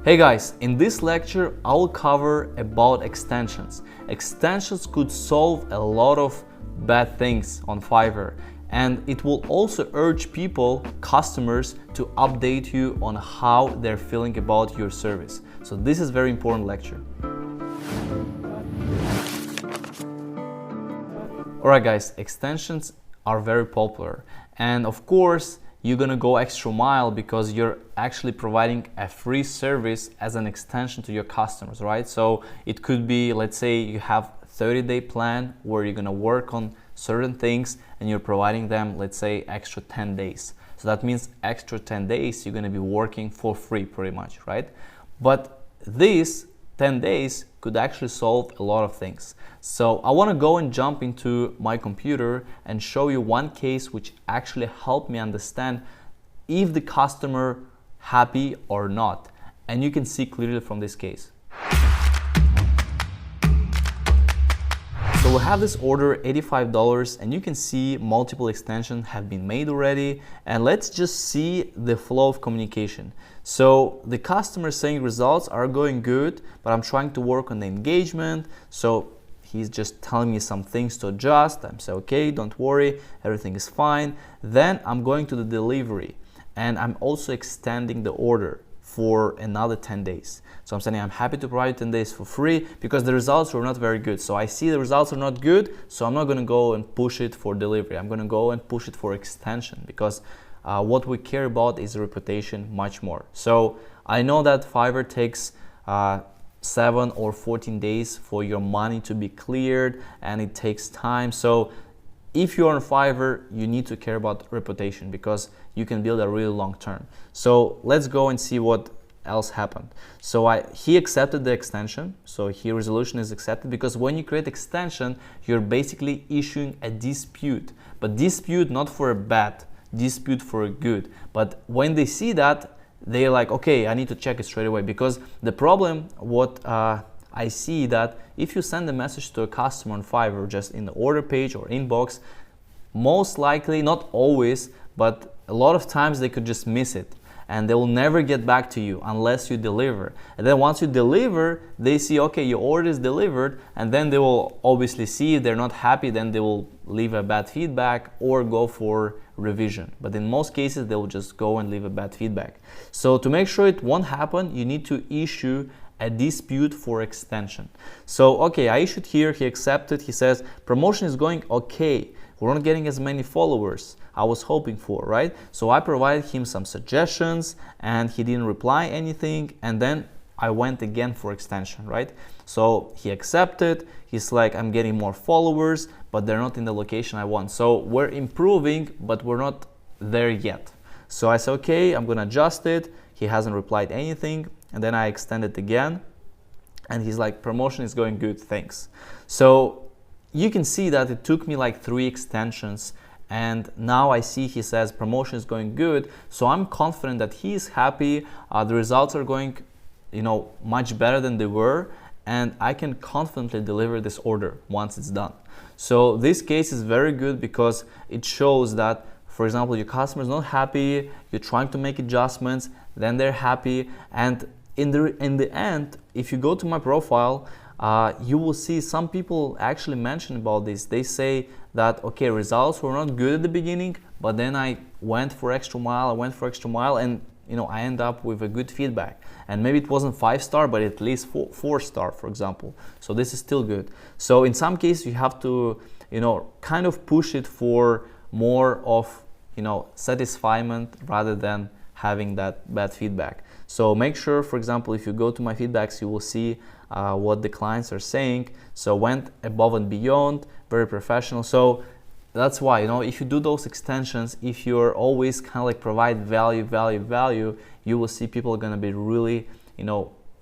Hey guys, in this lecture I'll cover about extensions. Extensions could solve a lot of bad things on Fiverr, and it will also urge people, customers, to update you on how they're feeling about your service. So this is a very important lecture. Alright guys, extensions are very popular, and of course you're gonna go extra mile because you're actually providing a free service as an extension to your customers, right? So it could be, let's say you have 30-day plan where you're gonna work on certain things and you're providing them, let's say, extra 10 days. So that means extra 10 days you're gonna be working for free pretty much, right? But these 10 days could actually solve a lot of things. So I want to go and jump into my computer and show you one case which actually helped me understand if the customer happy or not. And you can see clearly from this case. So we have this order, $85, and you can see multiple extensions have been made already. And let's just see the flow of communication. So the customer is saying results are going good, but I'm trying to work on the engagement. So he's just telling me some things to adjust. I'm saying, okay, don't worry, everything is fine. Then I'm going to the delivery, and I'm also extending the order for another 10 days. So I'm saying I'm happy to provide 10 days for free because the results were not very good. So I see the results are not good, so I'm not going to go and push it for delivery. I'm going to go and push it for extension because what we care about is reputation much more. So I know that Fiverr takes 7 or 14 days for your money to be cleared, and it takes time. So if you're on Fiverr, you need to care about reputation because you can build a really long term. So let's go and see what else happened. So he accepted the extension. So here resolution is accepted because when you create extension, you're basically issuing a dispute, but dispute not for a bad, dispute for a good. But when they see that, they're like, okay, I need to check it straight away, because the problem, what I see that if you send a message to a customer on Fiverr just in the order page or inbox, most likely, not always, but a lot of times they could just miss it and they will never get back to you unless you deliver. And then once you deliver, they see, okay, your order is delivered, and then they will obviously see if they're not happy, then they will leave a bad feedback or go for revision. But in most cases, they will just go and leave a bad feedback. So to make sure it won't happen, you need to issue a dispute for extension. So, okay, I issued here, he accepted, he says, promotion is going okay. We're not getting as many followers I was hoping for, right? So I provided him some suggestions and he didn't reply anything. And then I went again for extension, right? So he accepted, he's like, I'm getting more followers, but they're not in the location I want. So we're improving, but we're not there yet. So I said, okay, I'm gonna adjust it. He hasn't replied anything. And then I extended again, and he's like, promotion is going good, thanks. So you can see that it took me like 3 extensions, and now I see he says promotion is going good. So I'm confident that he is happy. The results are going, much better than they were, and I can confidently deliver this order once it's done. So this case is very good because it shows that, for example, your customer is not happy, you're trying to make adjustments, then they're happy, and in the end, if you go to my profile, you will see some people actually mention about this. They say that, okay, results were not good at the beginning, but then I went for extra mile, and I end up with a good feedback. And maybe it wasn't 5-star, but at least 4-star, for example. So this is still good. So in some cases, you have to, kind of push it for more of, satisfiement rather than having that bad feedback. So make sure, for example, if you go to my feedbacks, you will see what the clients are saying. So went above and beyond, very professional. So that's why, if you do those extensions, if you're always kind of like provide value, you will see people are going to be really,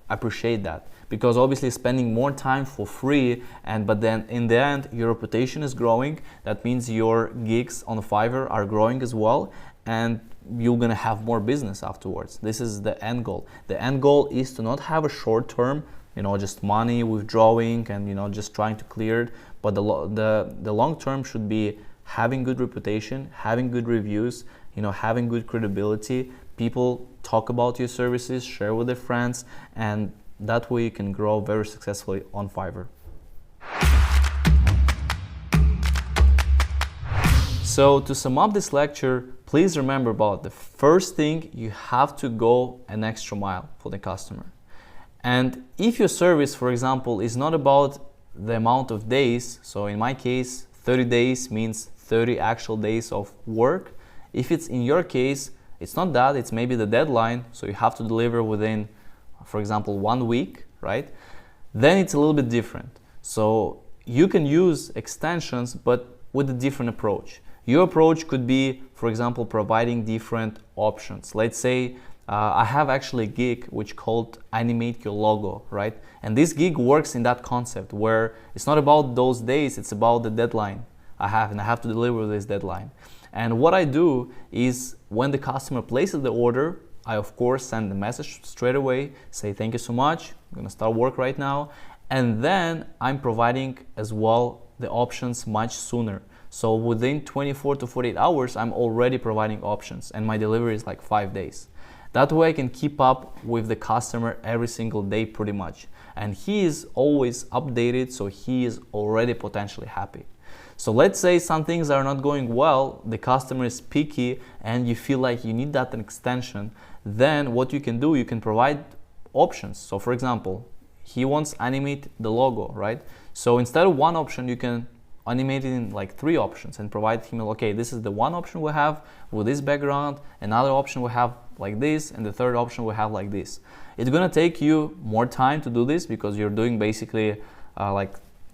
appreciate that. Because obviously spending more time for free, but then in the end, your reputation is growing. That means your gigs on Fiverr are growing as well. And you're gonna have more business afterwards. This is the end goal. The end goal is to not have a short term, just money withdrawing and just trying to clear it. But the long term should be having good reputation, having good reviews, having good credibility, people talk about your services, share with their friends, and that way you can grow very successfully on Fiverr. So to sum up this lecture, please remember about the first thing, you have to go an extra mile for the customer. And if your service, for example, is not about the amount of days, so in my case, 30 days means 30 actual days of work. If it's in your case, it's not that, it's maybe the deadline, so you have to deliver within, for example, 1 week, right? Then it's a little bit different. So you can use extensions, but with a different approach. Your approach could be, for example, providing different options. Let's say I have actually a gig which called animate your logo, right? And this gig works in that concept where it's not about those days, it's about the deadline I have, and I have to deliver this deadline. And what I do is when the customer places the order, I of course send the message straight away, say thank you so much, I'm gonna start work right now. And then I'm providing as well the options much sooner. So within 24 to 48 hours, I'm already providing options, and my delivery is like 5 days. That way I can keep up with the customer every single day pretty much. And he is always updated, so he is already potentially happy. So let's say some things are not going well, the customer is picky, and you feel like you need that extension. Then what you can do, you can provide options. So for example, he wants animate the logo, right? So instead of one option, you can animate it in like 3 options and provide him, okay, this is the one option we have with this background, another option we have like this, and the third option we have like this. It's gonna take you more time to do this because you're doing basically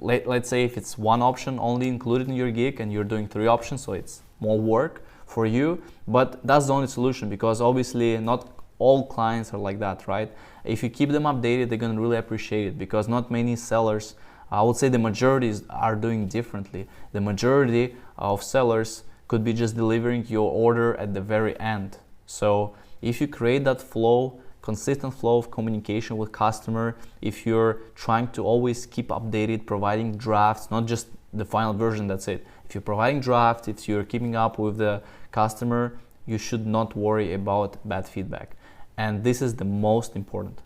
let's say if it's one option only included in your gig and you're doing 3 options, so it's more work for you, but that's the only solution because obviously not all clients are like that, right? If you keep them updated, they're gonna really appreciate it because not many sellers, I would say the majority are doing differently. The majority of sellers could be just delivering your order at the very end. So if you create that flow, consistent flow of communication with customer, if you're trying to always keep updated, providing drafts, not just the final version, that's it. If you're providing drafts, if you're keeping up with the customer, you should not worry about bad feedback. And this is the most important.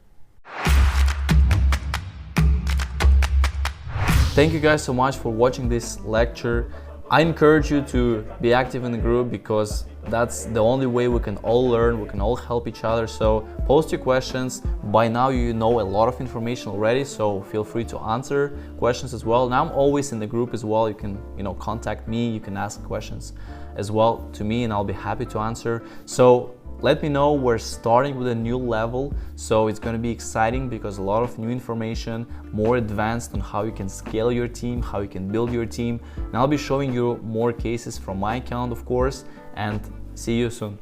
Thank you guys so much for watching this lecture. I encourage you to be active in the group because that's the only way we can all learn, we can all help each other. So post your questions. By now you know a lot of information already, so feel free to answer questions as well. Now I'm always in the group as well. You can, contact me, you can ask questions as well to me and I'll be happy to answer. So let me know, we're starting with a new level, so it's going to be exciting because a lot of new information, more advanced on how you can scale your team, how you can build your team. And I'll be showing you more cases from my account, of course, and see you soon.